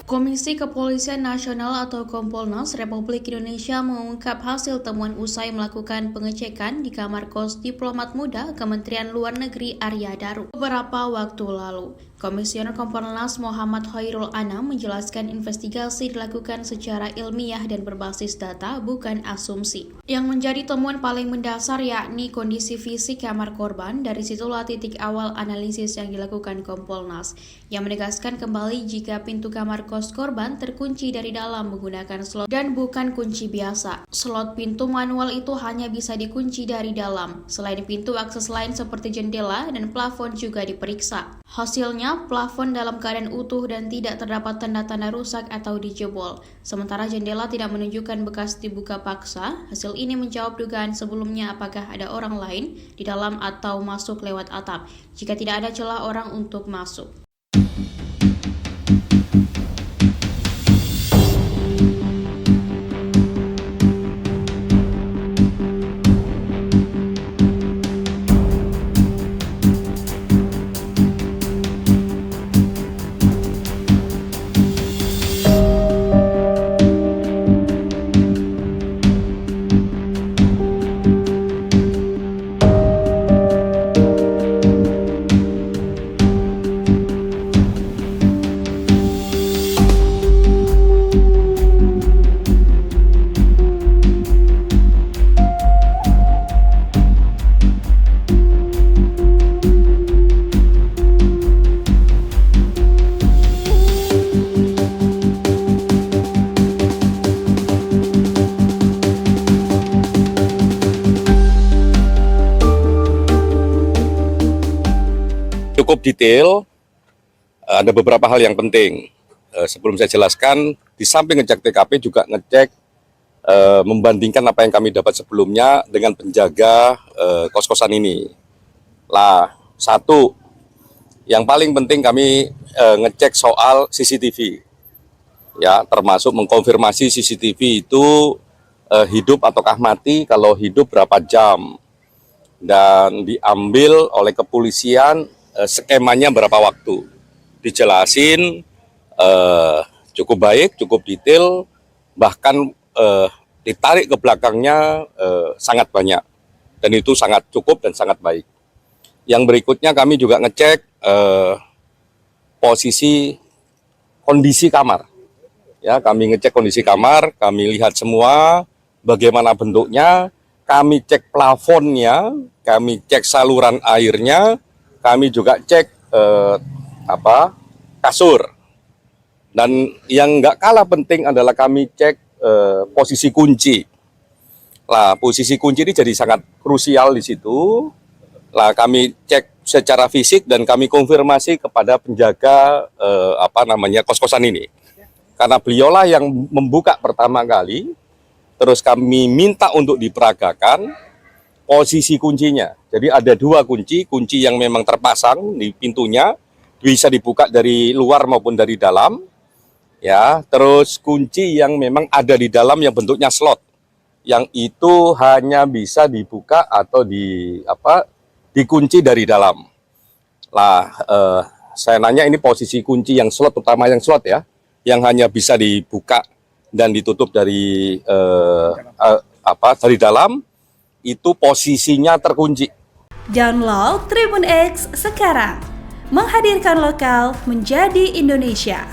Komisi Kepolisian Nasional atau Kompolnas Republik Indonesia mengungkap hasil temuan usai melakukan pengecekan di kamar kos diplomat muda Kementerian Luar Negeri Arya Daru beberapa waktu lalu. Komisioner Kompolnas Muhammad Khairul Anam menjelaskan investigasi dilakukan secara ilmiah dan berbasis data, bukan asumsi. Yang menjadi temuan paling mendasar yakni kondisi fisik kamar korban. Dari situlah titik awal analisis yang dilakukan Kompolnas, yang menegaskan kembali jika pintu kamar kos korban terkunci dari dalam menggunakan slot dan bukan kunci biasa. Slot pintu manual itu hanya bisa dikunci dari dalam. Selain pintu, akses lain seperti jendela dan plafon juga diperiksa. Hasilnya, plafon dalam keadaan utuh dan tidak terdapat tanda-tanda rusak atau dijebol. Sementara jendela tidak menunjukkan bekas dibuka paksa. Hasil ini menjawab dugaan sebelumnya apakah ada orang lain di dalam atau masuk lewat atap, jika tidak ada celah orang untuk masuk. Cukup detail, ada beberapa hal yang penting. Sebelum saya jelaskan, di samping ngecek TKP juga ngecek membandingkan apa yang kami dapat sebelumnya dengan penjaga kos-kosan ini. Satu, yang paling penting kami ngecek soal CCTV. Ya, termasuk mengkonfirmasi CCTV itu hidup ataukah mati, kalau hidup berapa jam. Dan diambil oleh kepolisian skemanya berapa waktu, dijelasin cukup baik, cukup detail, bahkan ditarik ke belakangnya sangat banyak, dan itu sangat cukup dan sangat baik. Yang berikutnya kami juga ngecek posisi kondisi kamar. Ya, kami ngecek kondisi kamar, kami lihat semua bagaimana bentuknya, kami cek plafonnya, kami cek saluran airnya. Kami juga cek kasur, dan yang nggak kalah penting adalah kami cek posisi kunci. Posisi kunci ini jadi sangat krusial di situ. Kami cek secara fisik dan kami konfirmasi kepada penjaga kos-kosan ini, karena beliaulah yang membuka pertama kali. Terus kami minta untuk diperagakan posisi kuncinya. Jadi ada dua kunci yang memang terpasang di pintunya, bisa dibuka dari luar maupun dari dalam. Ya, terus kunci yang memang ada di dalam yang bentuknya slot, yang itu hanya bisa dibuka atau dikunci dari dalam. Saya nanya, ini posisi kunci yang slot, terutama yang slot ya, yang hanya bisa dibuka dan ditutup dari dari dalam, itu posisinya terkunci. Download Tribun X sekarang, menghadirkan lokal menjadi Indonesia.